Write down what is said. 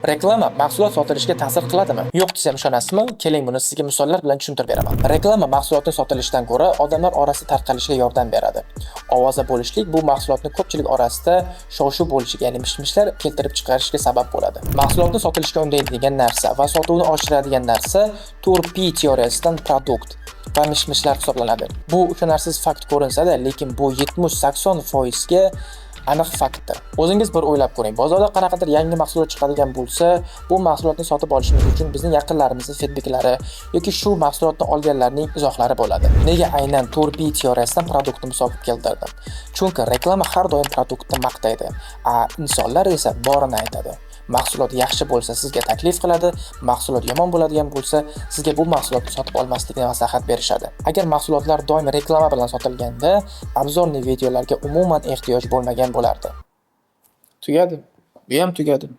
Reklama mahsulot sotilishiga ta'sir qiladimi? Yo'q desam ishonasizmi? Keling buni sizga misollar bilan tushuntirib beraman. Reklama mahsulotni sotilishidan ko'ra odamlar orasida tarqalishiga yordam beradi. Ovoza bo'lishlik bu mahsulotni ko'pchilik orasida shov-shuv bo'lishiga, ya'ni mish-mishlar keltirib chiqarishga sabab bo'ladi. Mahsulotni sotilishga undaydigan narsa va sotuvni oshiradigan narsa 4P teoriyasidan produkt va mish-mishlar hisoblanadi. Bu ishonarsiz fakt ko'rinsa-da, lekin bu 70-80% ga aniq faktdir. O'zingiz bir o'ylab ko'ring. Bozorda qanaqadir yangi mahsulot chiqadigan bo'lsa, bu mahsulotni sotib olishimiz uchun bizning yaqinlarimizning feedbacklari yoki shu mahsulotni olganlarning izohlari bo'ladi. Nega aynan 4P teoriyasidan produktni misol keltirdim? Chunki reklama har doim produktni maqtaydi, insonlar esa borini aytadi. Mahsulot yaxshi bo'lsa sizga taklif qiladi, mahsulot yomon bo'ladigan bo'lsa, sizga bu mahsulotni sotib olmaslikni maslahat berishadi. Agar mahsulotlar doim reklama bilan sotilganda, obzorli videolarga umuman ehtiyoj bo'lmagan bo'lardi. Tugadi. Bu ham tugadi.